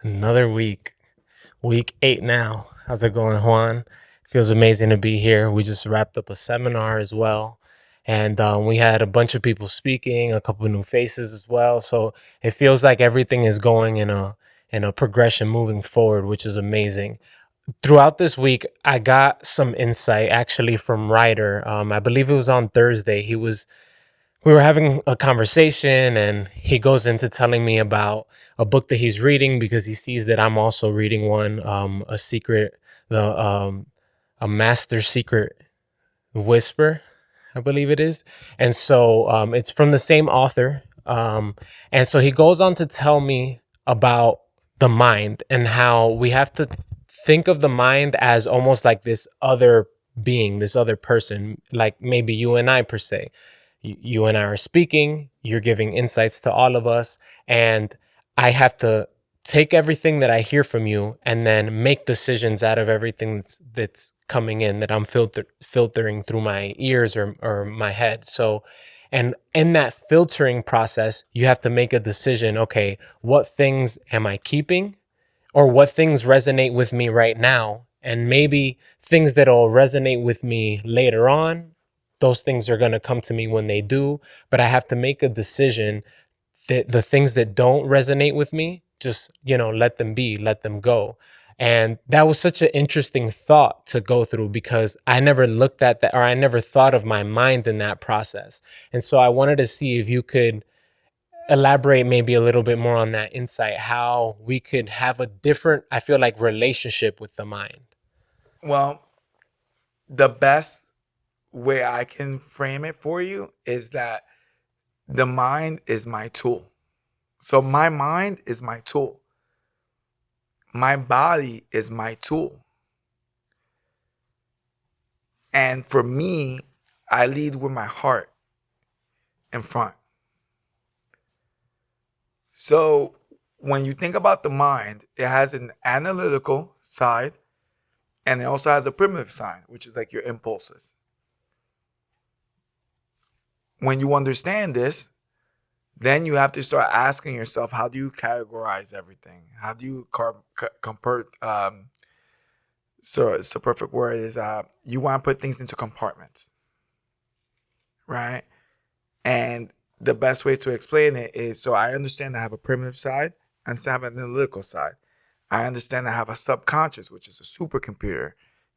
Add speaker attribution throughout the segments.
Speaker 1: Another week 8 now. How's it going, Juan? Feels amazing to be here. We just wrapped up a seminar as well, and we had a bunch of people speaking, a couple of new faces as well. So it feels like everything is going in a progression moving forward, which is amazing. Throughout this week, I got some insight actually from Ryder. I believe it was on Thursday. We were having a conversation and he goes into telling me about a book that he's reading because he sees that I'm also reading one, a secret, the a master secret whisper, I believe it is. And so it's from the same author. And so he goes on to tell me about the mind and how we have to think of the mind as almost like this other being, this other person, like maybe you and I per se. You and I are speaking, you're giving insights to all of us, and I have to take everything that I hear from you and then make decisions out of everything that's coming in that I'm filtering through my ears or my head. So, and in that filtering process, you have to make a decision. Okay, what things am I keeping, or what things resonate with me right now? And maybe things that'll resonate with me later on, those things are going to come to me when they do. But I have to make a decision that the things that don't resonate with me, just, let them be, let them go. And that was such an interesting thought to go through because I never looked at that, or I never thought of my mind in that process. And so I wanted to see if you could elaborate maybe a little bit more on that insight, how we could have a different, I feel like, relationship with the mind.
Speaker 2: Well, the best way I can frame it for you is that the mind is my tool. So my mind is my tool. My body is my tool. And for me, I lead with my heart in front. So when you think about the mind, it has an analytical side and it also has a primitive side, which is like your impulses. When you understand this, then you have to start asking yourself, how do you categorize everything? How do you compare? So it's the perfect word is you want to put things into compartments, right? And the best way to explain it is, so I understand I have a primitive side and I have an analytical side. I understand I have a subconscious, which is a supercomputer,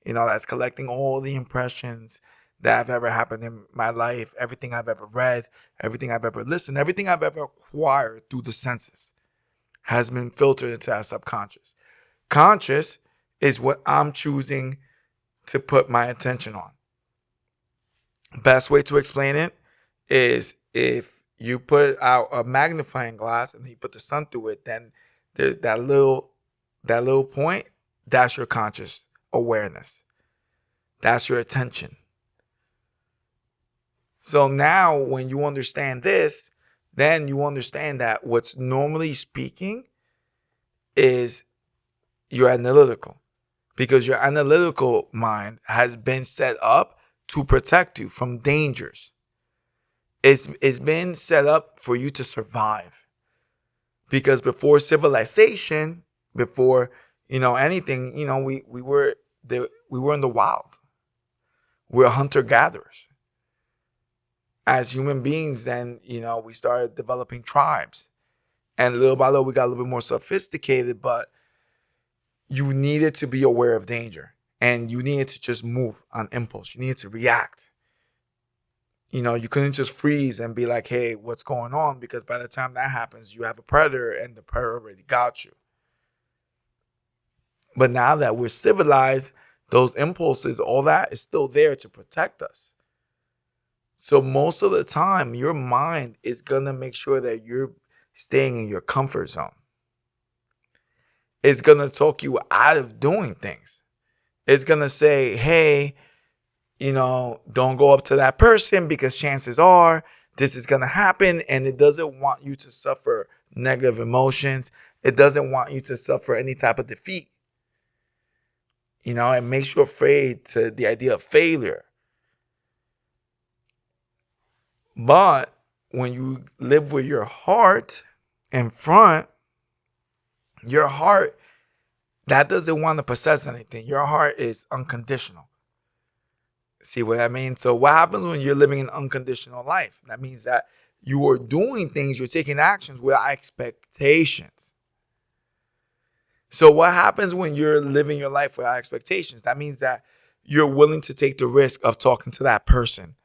Speaker 2: that's collecting all the impressions that have ever happened in my life, everything I've ever read, everything I've ever listened, everything I've ever acquired through the senses has been filtered into that subconscious. Conscious is what I'm choosing to put my attention on. Best way to explain it is if you put out a magnifying glass and you put the sun through it, then that little point, that's your conscious awareness. That's your attention. So now when you understand this, then you understand that what's normally speaking is your analytical, because your analytical mind has been set up to protect you from dangers. It's been set up for you to survive, because before civilization, before anything, we were in the wild. We're hunter gatherers. As human beings, then we started developing tribes, and little by little we got a little bit more sophisticated. But you needed to be aware of danger, and you needed to just move on impulse. You needed to react. You couldn't just freeze and be like, hey, what's going on? Because by the time that happens, you have a predator and the predator already got you. But now that we're civilized, those impulses, all that is still there to protect us. So most of the time, your mind is going to make sure that you're staying in your comfort zone. It's going to talk you out of doing things. It's going to say, hey, don't go up to that person because chances are this is going to happen. And it doesn't want you to suffer negative emotions. It doesn't want you to suffer any type of defeat. It makes you afraid to the idea of failure. But when you live with your heart in front, Your heart, that doesn't want to possess anything. Your heart is unconditional. See what I mean? So what happens when you're living an unconditional life? That means that you are doing things, you're taking actions without expectations. So what happens when you're living your life without expectations? That means that you're willing to take the risk of talking to that person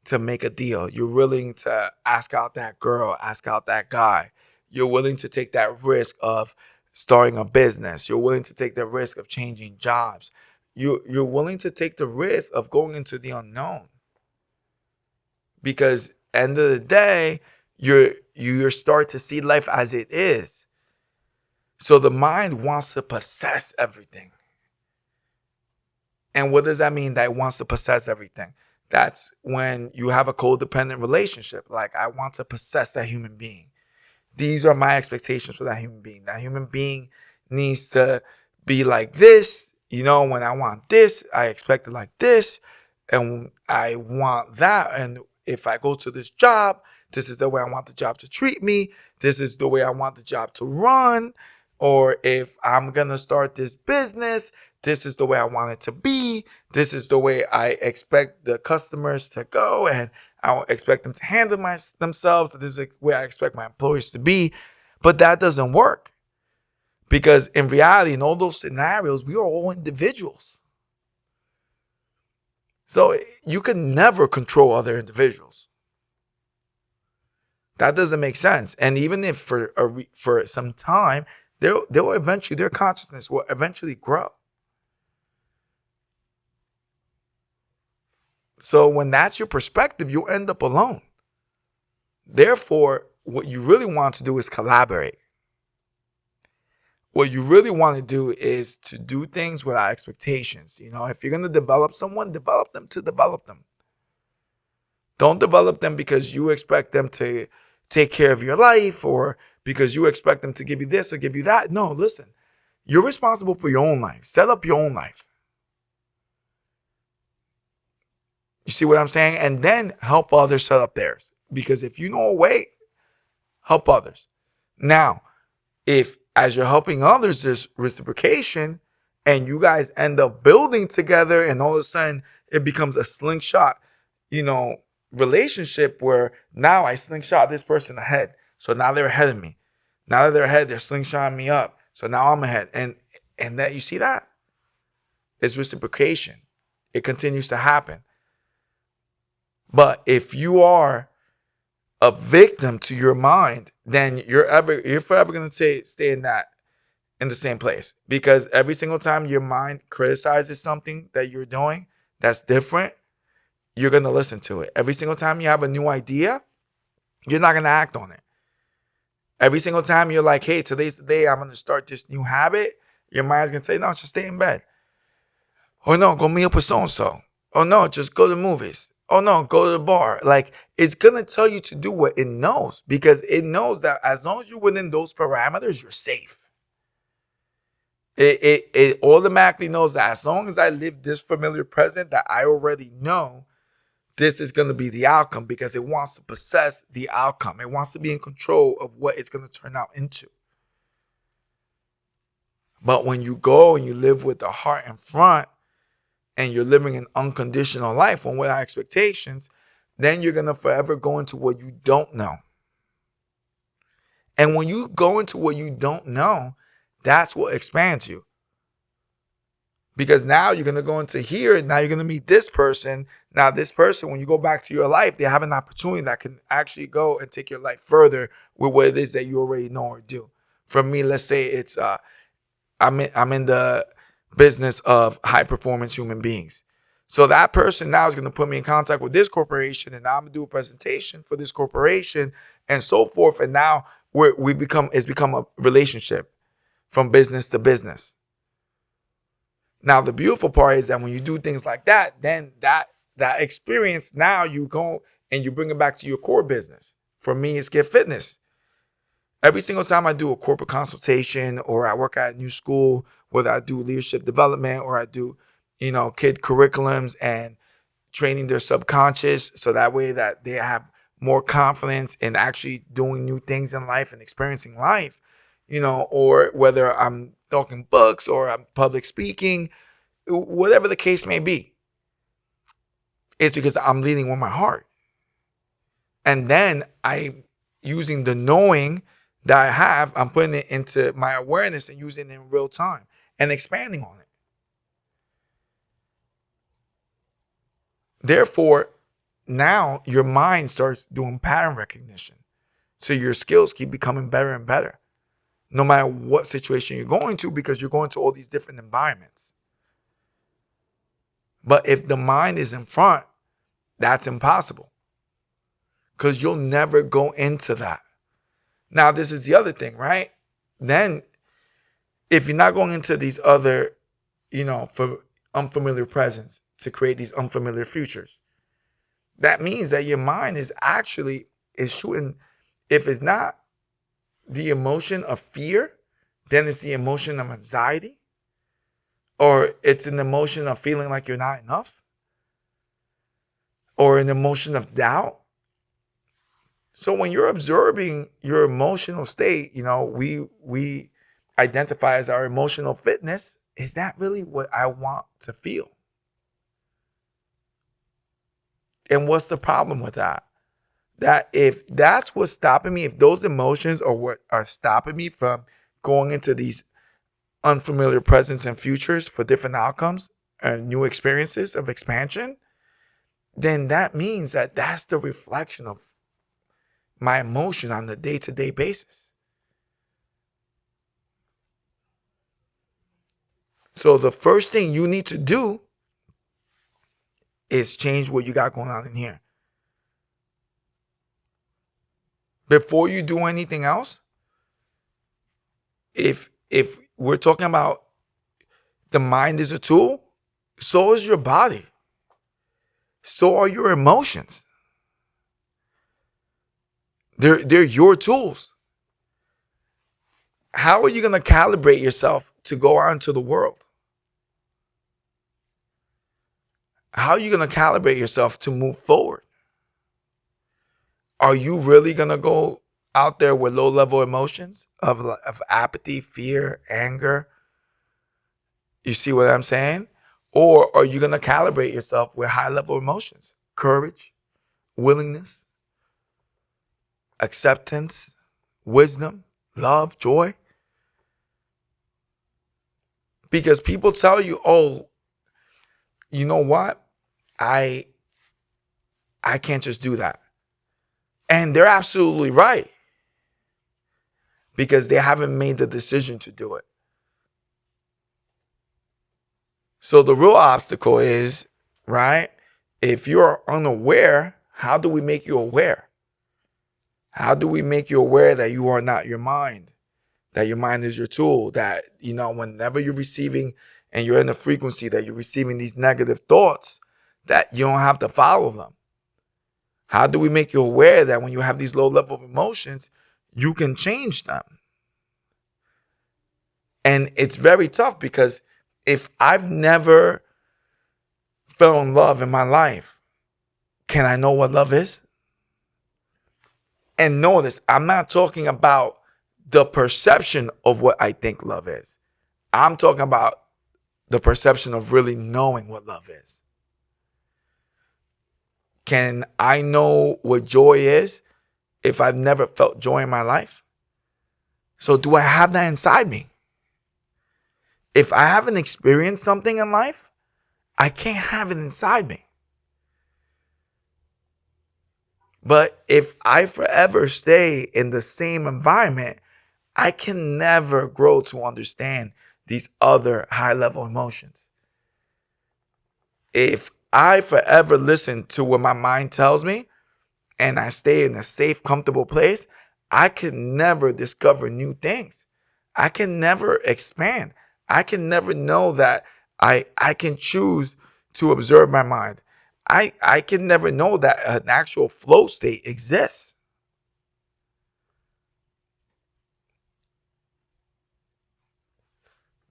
Speaker 2: to make a deal. You're willing to ask out that girl, ask out that guy. You're willing to take that risk of starting a business. You're willing to take the risk of changing jobs. You're willing to take the risk of going into the unknown. Because end of the day, you start to see life as it is. So the mind wants to possess everything. And what does that mean, that it wants to possess everything? That's when you have a codependent relationship. Like, I want to possess that human being. These are my expectations for that human being. That human being needs to be like this. When I want this, I expect it like this. And I want that. And if I go to this job, this is the way I want the job to treat me. This is the way I want the job to run. Or if I'm going to start this business, this is the way I want it to be. This is the way I expect the customers to go. And I expect them to handle themselves. This is the way I expect my employees to be. But that doesn't work. Because in reality, in all those scenarios, we are all individuals. So you can never control other individuals. That doesn't make sense. And even if for some time, they'll eventually, their consciousness will eventually grow. So when that's your perspective, you'll end up alone. Therefore, what you really want to do is collaborate. What you really want to do is to do things without expectations. If you're going to develop someone, develop them to develop them. Don't develop them because you expect them to take care of your life or because you expect them to give you this or give you that. No, listen. You're responsible for your own life. Set up your own life. You see what I'm saying? And then help others set up theirs. Because if you know a way, help others. Now, if as you're helping others, there's reciprocation and you guys end up building together and all of a sudden it becomes a slingshot, relationship where now I slingshot this person ahead. So now they're ahead of me. Now that they're ahead, they're slingshotting me up. So now I'm ahead. And that, you see that? It's reciprocation. It continues to happen. But if you are a victim to your mind, then you're forever going to stay in the same place. Because every single time your mind criticizes something that you're doing that's different, you're going to listen to it. Every single time you have a new idea, you're not going to act on it. Every single time you're like, hey, today's the day I'm going to start this new habit, your mind's going to say, no, just stay in bed. Oh, no, go meet up with so-and-so. Oh, no, just go to the movies. Oh, no, go to the bar. Like, it's going to tell you to do what it knows because it knows that as long as you're within those parameters, you're safe. It automatically knows that as long as I live this familiar present that I already know, this is going to be the outcome because it wants to possess the outcome. It wants to be in control of what it's going to turn out into. But when you go and you live with the heart in front and you're living an unconditional life, one without expectations, then you're going to forever go into what you don't know. And when you go into what you don't know, that's what expands you. Because now you're going to go into here. Now you're going to meet this person. Now this person, when you go back to your life, they have an opportunity that can actually go and take your life further with what it is that you already know or do. For me, let's say it's I'm in the business of high performance human beings. So that person now is going to put me in contact with this corporation, and now I'm going to do a presentation for this corporation and so forth. And now it's become a relationship from business to business. Now, the beautiful part is that when you do things like that, then that experience, now you go and you bring it back to your core business. For me, it's Get Fitness. Every single time I do a corporate consultation or I work at a new school, whether I do leadership development or I do, kid curriculums and training their subconscious so that way that they have more confidence in actually doing new things in life and experiencing life, or whether I'm talking books or I'm public speaking, whatever the case may be, it's because I'm leading with my heart. And then using the knowing that I have, I'm putting it into my awareness and using it in real time and expanding on it. Therefore, now your mind starts doing pattern recognition. So your skills keep becoming better and better, no matter what situation you're going to, because you're going to all these different environments. But if the mind is in front, that's impossible, because you'll never go into that. Now, this is the other thing, right? Then if you're not going into these other, for unfamiliar presence to create these unfamiliar futures, that means that your mind is shooting. If it's not the emotion of fear, then it's the emotion of anxiety, or it's an emotion of feeling like you're not enough, or an emotion of doubt. So when you're observing your emotional state, we identify as our emotional fitness. Is that really what I want to feel? And what's the problem with that? That if that's what's stopping me, if those emotions are what are stopping me from going into these unfamiliar presents and futures for different outcomes and new experiences of expansion, then that means that that's the reflection of my emotion on the day-to-day basis. So the first thing you need to do is change what you got going on in here. Before you do anything else, if we're talking about the mind is a tool, so is your body. So are your emotions. They're your tools. How are you going to calibrate yourself to go out into the world? How are you going to calibrate yourself to move forward? Are you really going to go out there with low-level emotions of apathy, fear, anger? You see what I'm saying? Or are you going to calibrate yourself with high-level emotions? Courage, willingness, acceptance, wisdom, love, joy. Because people tell you, oh, you know what? I can't just do that. And they're absolutely right, because they haven't made the decision to do it. So the real obstacle is, right? If you're unaware, how do we make you aware? How do we make you aware that you are not your mind? That your mind is your tool? That, whenever you're receiving and you're in a frequency that you're receiving these negative thoughts, that you don't have to follow them. How do we make you aware that when you have these low level of emotions, you can change them? And it's very tough, because if I've never fell in love in my life, can I know what love is? And notice, I'm not talking about the perception of what I think love is. I'm talking about the perception of really knowing what love is. Can I know what joy is if I've never felt joy in my life? So do I have that inside me? If I haven't experienced something in life, I can't have it inside me. But if I forever stay in the same environment, I can never grow to understand these other high-level emotions. If I forever listen to what my mind tells me and I stay in a safe, comfortable place, I can never discover new things. I can never expand. I can never know that I can choose to observe my mind. I can never know that an actual flow state exists.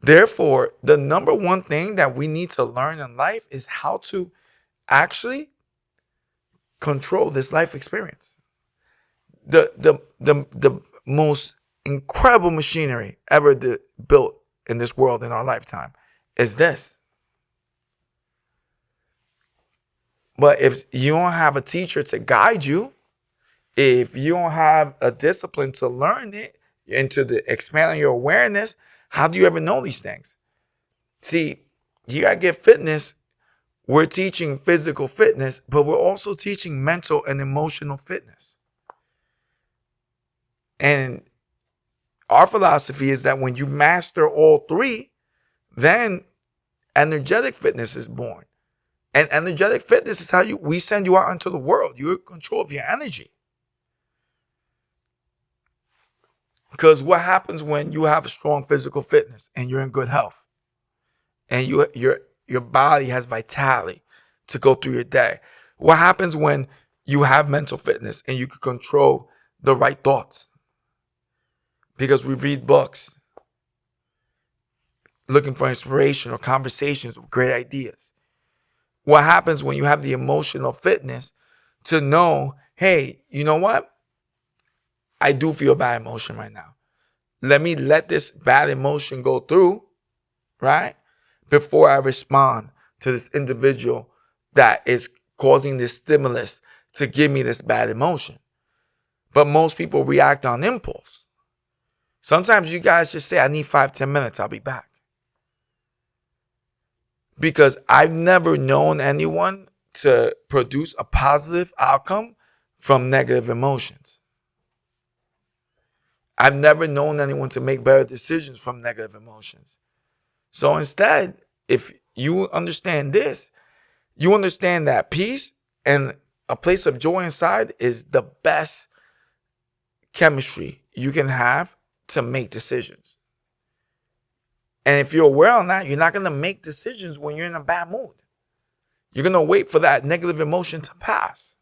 Speaker 2: Therefore, the number one thing that we need to learn in life is how to actually control this life experience. The most incredible machinery ever built in this world in our lifetime is this. But if you don't have a teacher to guide you, if you don't have a discipline to learn it and to expand on your awareness, how do you ever know these things? See, you gotta get fitness. We're teaching physical fitness, but we're also teaching mental and emotional fitness. And our philosophy is that when you master all three, then energetic fitness is born. And energetic fitness is how we send you out into the world. You're in control of your energy. Because what happens when you have a strong physical fitness and you're in good health and your body has vitality to go through your day? What happens when you have mental fitness and you can control the right thoughts? Because we read books looking for inspiration or conversations with great ideas. What happens when you have the emotional fitness to know, hey, you know what? I do feel bad emotion right now. Let me let this bad emotion go through, right? Before I respond to this individual that is causing this stimulus to give me this bad emotion. But most people react on impulse. Sometimes you guys just say, I need 5-10 minutes, I'll be back. Because I've never known anyone to produce a positive outcome from negative emotions. I've never known anyone to make better decisions from negative emotions. So instead, if you understand this, you understand that peace and a place of joy inside is the best chemistry you can have to make decisions. And if you're aware on that, you're not going to make decisions when you're in a bad mood. You're going to wait for that negative emotion to pass.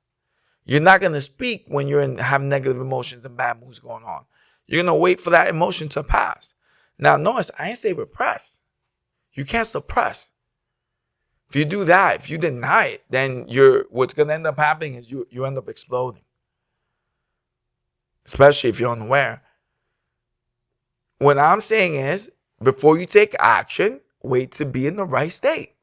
Speaker 2: You're not going to speak when have negative emotions and bad moods going on. You're going to wait for that emotion to pass. Now, notice, I ain't say repress. You can't suppress. If you do that, if you deny it, then what's going to end up happening is you end up exploding. Especially if you're unaware. What I'm saying is, before you take action, wait to be in the right state.